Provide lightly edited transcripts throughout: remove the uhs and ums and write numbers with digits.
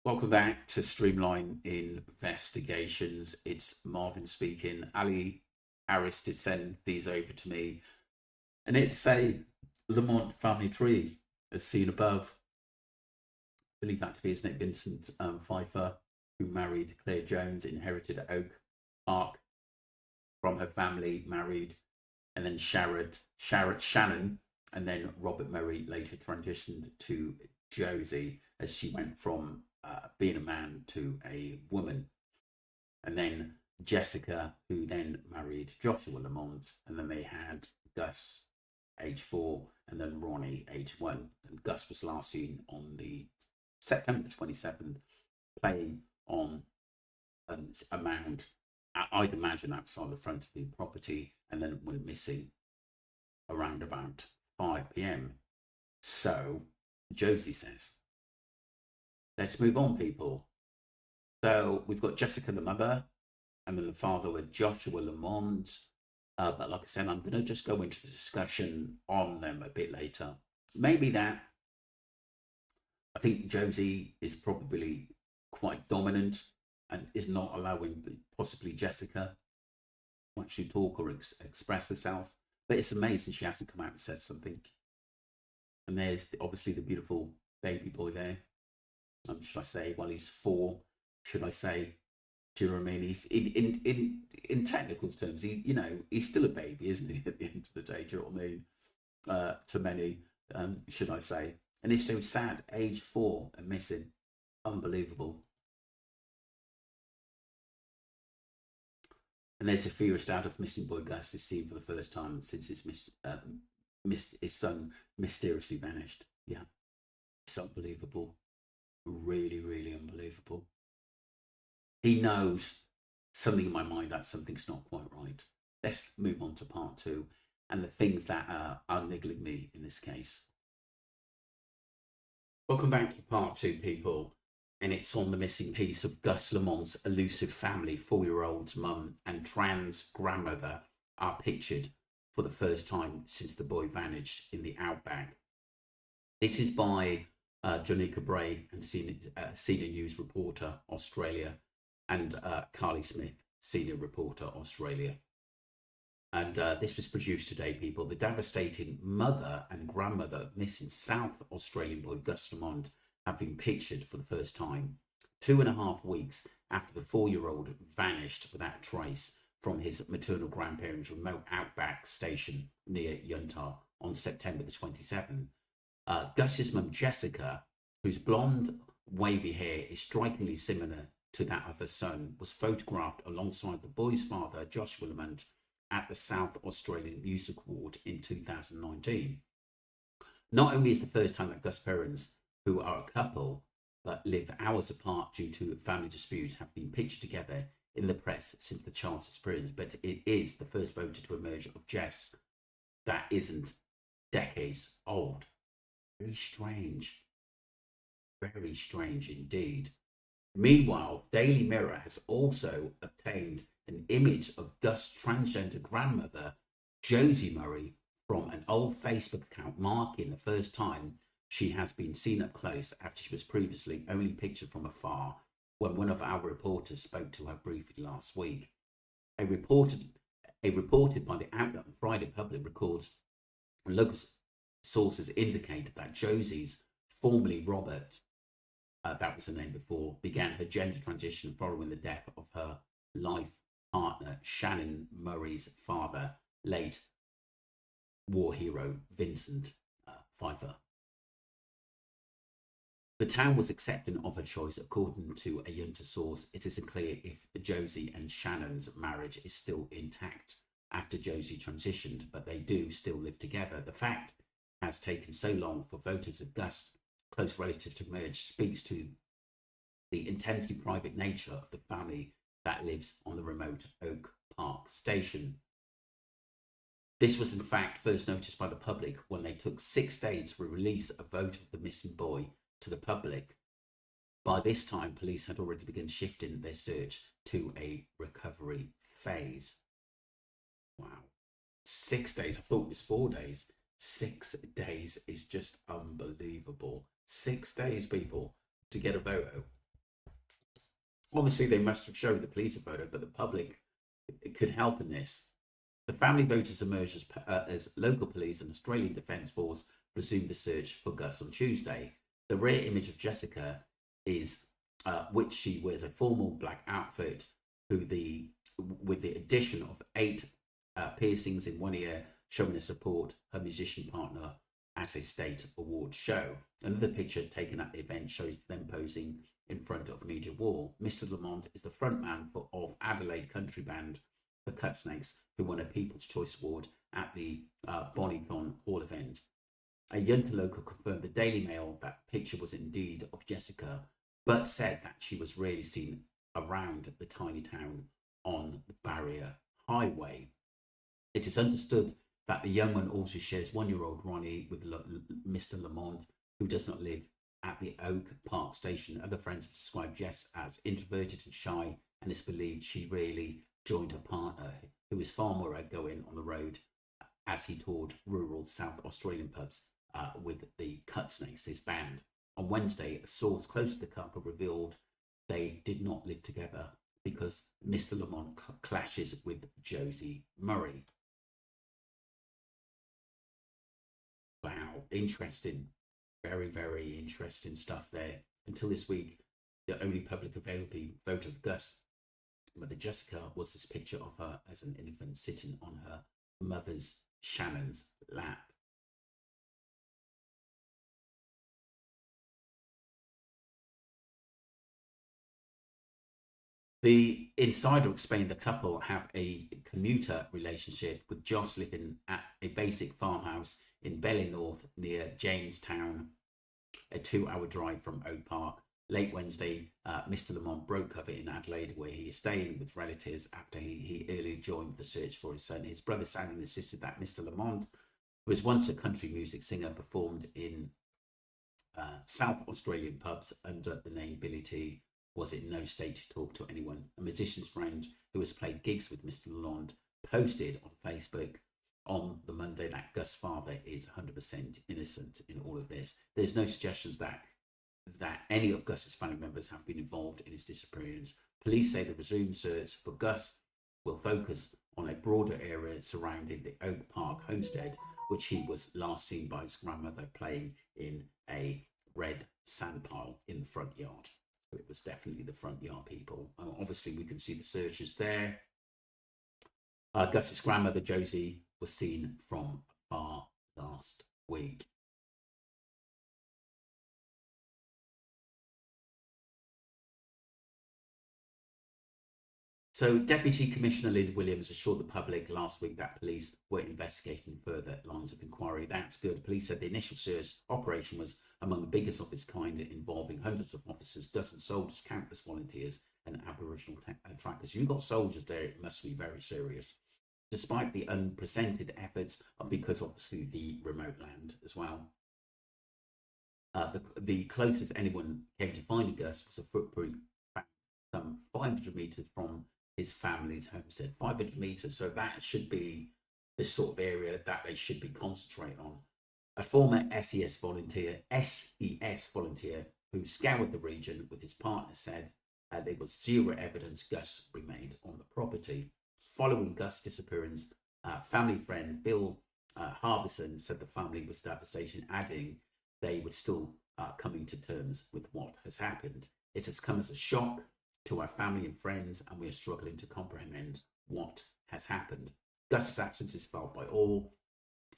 Welcome back to Streamline Investigations. It's Marvin speaking. Ali Harris did send these over to me, and it's a Lamont family tree, as seen above. I believe that to be his name, Vincent Pfeiffer, who married Claire Jones, inherited Oak Park from her family, married, and then Shannon, and then Robert Murray later transitioned to Josie as she went from being a man to a woman. And then Jessica, who then married Joshua Lamont, and then they had Gus, age 4, and then Ronnie, age 1. And Gus was last seen on the September 27th, playing on a mound, I'd imagine outside the front of the property, and then went missing around about 5 p.m. So Josie says, let's move on, people. So we've got Jessica, the mother, and then the father with Joshua Lamont. But like I said, I'm going to just go into the discussion on them a bit later. Maybe that I think Josie is probably quite dominant and is not allowing possibly Jessica to actually talk or express herself. But it's amazing she hasn't come out and said something. And there's obviously the beautiful baby boy there. Should I say, well, he's 4. Should I say? Do you know what I mean? He's in technical terms, he's still a baby, isn't he? At the end of the day, do you know what I mean? To many, should I say? And he's so sad, age 4 and missing, unbelievable. And there's a furious out of missing boy Gus is seen for the first time since his son mysteriously vanished. Yeah, it's unbelievable. Really, really unbelievable. He knows something in my mind that something's not quite right. Let's move on to part 2 and the things that are niggling me in this case. Welcome back to part 2, people. And it's on the missing piece of Gus Lamont's elusive family. 4-year-old's mum and trans grandmother are pictured for the first time since the boy vanished in the outback. This is by Jonica Bray and senior news reporter Australia, and Carly Smith, senior reporter Australia. And this was produced today, people. The devastating mother and grandmother of missing South Australian boy Gus Lamont have been pictured for the first time 2.5 weeks after the 4-year-old vanished without a trace from his maternal grandparents' remote outback station near Yuntar on September the 27th. Gus's mum Jessica, whose blonde, wavy hair is strikingly similar to that of her son, was photographed alongside the boy's father, Joshua Lamont, at the South Australian Music Award in 2019. Not only is the first time that Gus' parents, who are a couple but live hours apart due to family disputes, have been pictured together in the press since the child's disappearance, but it is the first photo to emerge of Jess that isn't decades old. Very strange. Very strange indeed. Meanwhile, Daily Mirror has also obtained an image of Gus' transgender grandmother, Josie Murray, from an old Facebook account, marking the first time she has been seen up close after she was previously only pictured from afar when one of our reporters spoke to her briefly last week. A reported by the outlet on Friday Public records, local sources indicated that Josie's, formerly Robert, that was her name before, began her gender transition following the death of her life partner, Shannon Murray's father, late war hero Vincent Pfeiffer. The town was accepting of her choice. According to a Yunta source, it isn't clear if Josie and Shannon's marriage is still intact after Josie transitioned, but they do still live together. The fact has taken so long for photos of Gus' close relative to emerge speaks to the intensely private nature of the family that lives on the remote Oak Park station. This was in fact first noticed by the public when they took 6 days to release a photo of the missing boy to the public. By this time, police had already begun shifting their search to a recovery phase. Wow. 6 days. I thought it was 4 days. 6 days is just unbelievable. 6 days, people, to get a photo. Obviously, they must have showed the police a photo, but the public could help in this. The family voters emerged as local police and Australian Defence Force resumed the search for Gus on Tuesday. The rare image of Jessica is which she wears a formal black outfit, with the addition of 8 piercings in one ear, showing her support her musician partner at a state award show. Another picture taken at the event shows them posing in front of a media wall. Mr. Lamont is the frontman of Adelaide country band the Cutsnakes, who won a People's Choice Award at the Bonnython Hall event. A Yunta local confirmed the Daily Mail that picture was indeed of Jessica, but said that she was rarely seen around the tiny town on the Barrier Highway. It is understood that the young one also shares 1-year-old Ronnie with Mr. Lamont, who does not live at the Oak Park station. Other friends have described Jess as introverted and shy, and it's believed she rarely joined her partner, who is far more outgoing on the road, as he toured rural South Australian pubs with the Cutsnakes, his band. On Wednesday, a source close to the couple revealed they did not live together because Mr. Lamont clashes with Josie Murray. Wow, interesting. Very, very interesting stuff there. Until this week, the only public available photo of Gus, Mother Jessica, was this picture of her as an infant sitting on her mother's, Shannon's, lap. The insider explained the couple have a commuter relationship, with Joss living at a basic farmhouse in Belly North near Jamestown, a 2-hour drive from Oak Park. Late Wednesday, Mr. Lamont broke cover in Adelaide, where he is staying with relatives after he earlier joined the search for his son. His brother Simon insisted that Mr. Lamont, who was once a country music singer, performed in South Australian pubs under the name Billy T, was in no state to talk to anyone. A musician's friend who has played gigs with Mr. Lamont posted on Facebook on the Monday that Gus' father is 100% innocent in all of this. There's no suggestions that any of Gus's family members have been involved in his disappearance. Police say the resumed search for Gus will focus on a broader area surrounding the Oak Park homestead, which he was last seen by his grandmother playing in a red sand pile in the front yard. So it was definitely the front yard, people. Obviously, we can see the searchers there. Gus's grandmother, Josie, was seen from afar last week. So Deputy Commissioner Lynn Williams assured the public last week that police were investigating further lines of inquiry. That's good. Police said the initial search operation was among the biggest of its kind, involving hundreds of officers, dozens of soldiers, countless volunteers and Aboriginal trackers. You've got soldiers there, it must be very serious. Despite the unprecedented efforts, because obviously the remote land as well. The closest anyone came to finding Gus was a footprint some 500 metres from his family's homestead. 500 metres, so that should be the sort of area that they should be concentrating on. A former SES volunteer who scoured the region with his partner said there was zero evidence Gus remained on the property. Following Gus' disappearance, family friend Bill Harbison said the family was devastated, adding they were still coming to terms with what has happened. It has come as a shock to our family and friends, and we are struggling to comprehend what has happened. Gus's absence is felt by all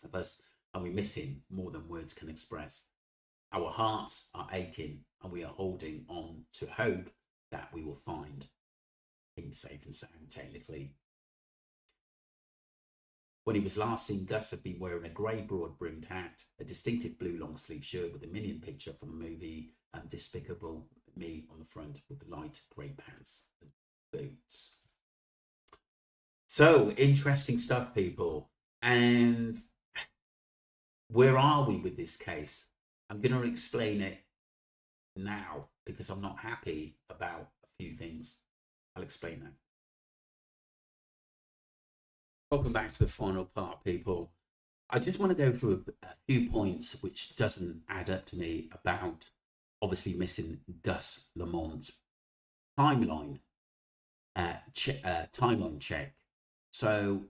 of us, and we miss him more than words can express. Our hearts are aching, and we are holding on to hope that we will find him safe and sound, technically. When he was last seen, Gus had been wearing a grey broad-brimmed hat, a distinctive blue long-sleeve shirt with a minion picture from the movie Despicable Me on the front, with light grey pants and boots. So, interesting stuff, people. And where are we with this case? I'm going to explain it now because I'm not happy about a few things. I'll explain that. Welcome back to the final part, people. I just want to go through a few points which doesn't add up to me about obviously missing Gus Lamont. timeline timeline check. So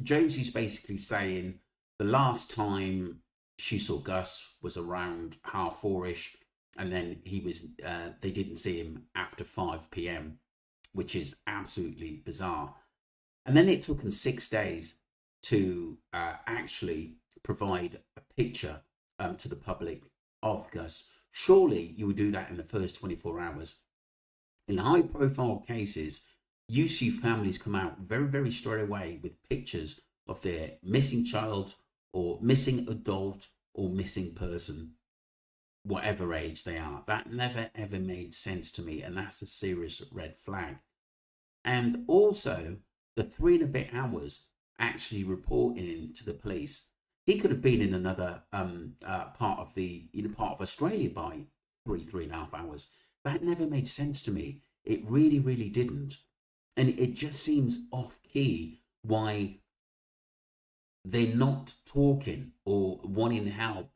Josie's basically saying the last time she saw Gus was around 4:30ish, and then he was they didn't see him after 5 p.m., which is absolutely bizarre. And then it took them 6 days to actually provide a picture to the public of Gus. Surely you would do that in the first 24 hours. In high profile cases, you see families come out very, very straight away with pictures of their missing child or missing adult or missing person, whatever age they are. That never ever made sense to me, and that's a serious red flag. And also, the 3 and a bit hours actually reporting to the police. He could have been in another part of part of Australia by 3.5 hours. That never made sense to me. It really, really didn't. And it just seems off key why they're not talking or wanting help.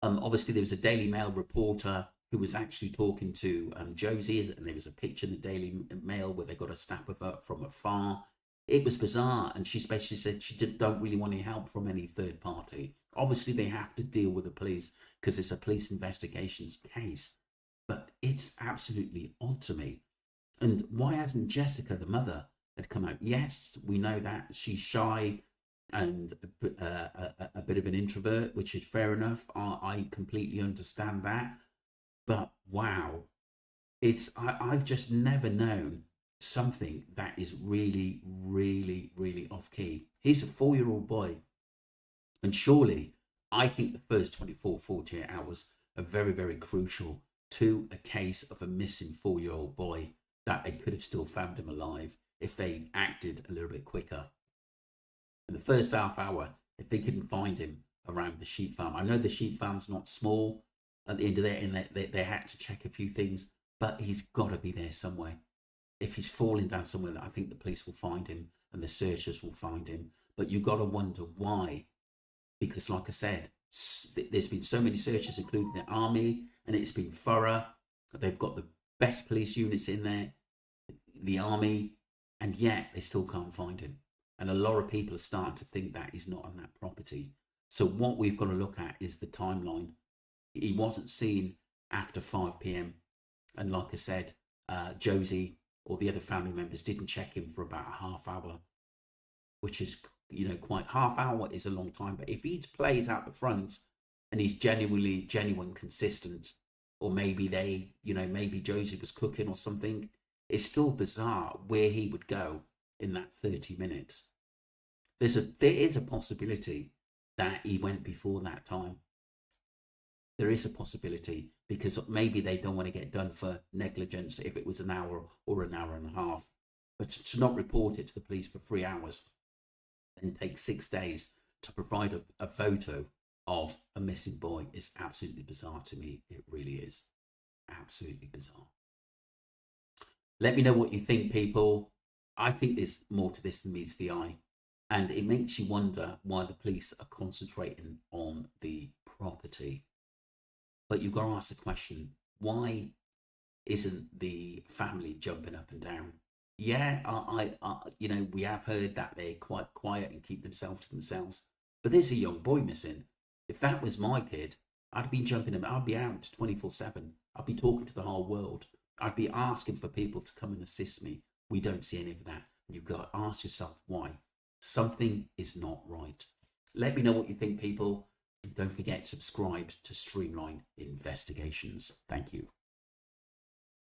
Obviously, there was a Daily Mail reporter who was actually talking to Josie, and there was a picture in the Daily Mail where they got a snap of her from afar. It was bizarre, and she basically said she don't really want any help from any third party. Obviously, they have to deal with the police because it's a police investigations case, but it's absolutely odd to me. And why hasn't Jessica, the mother, had come out? Yes, we know that she's shy and a bit of an introvert, which is fair enough. I completely understand that. But wow, I've just never known something that is really, really, really off key. He's a 4-year-old boy. And surely, I think the first 24, 48 hours are very, very crucial to a case of a missing 4-year-old boy, that they could have still found him alive if they acted a little bit quicker. In the first half hour, if they couldn't find him around the sheep farm, I know the sheep farm's not small at the end of it, and they had to check a few things, but he's got to be there somewhere. If he's falling down somewhere, I think the police will find him and the searchers will find him. But you've got to wonder why. Because like I said, there's been so many searches, including the army, and it's been thorough. They've got the best police units in there, the army, and yet they still can't find him. And a lot of people are starting to think that he's not on that property. So what we've got to look at is the timeline. He wasn't seen after 5 p.m. And like I said, Josie or the other family members didn't check him for about a half hour, which is, quite, half hour is a long time. But if he plays out the front and he's genuine, consistent, or maybe maybe Josie was cooking or something, it's still bizarre where he would go in that 30 minutes. There is a possibility that he went before that time. There is a possibility, because maybe they don't want to get done for negligence if it was an hour or an hour and a half. But to not report it to the police for 3 hours and take 6 days to provide a photo of a missing boy is absolutely bizarre to me. It really is. Absolutely bizarre. Let me know what you think, people. I think there's more to this than meets the eye. And it makes you wonder why the police are concentrating on the property. But you've got to ask the question, why isn't the family jumping up and down? Yeah, we have heard that they're quite quiet and keep themselves to themselves. But there's a young boy missing. If that was my kid, I'd be jumping him. I'd be out 24/7. I'd be talking to the whole world. I'd be asking for people to come and assist me. We don't see any of that. You've got to ask yourself why. Something is not right. Let me know what you think, people. And don't forget to subscribe to Streamline Investigations. Thank you.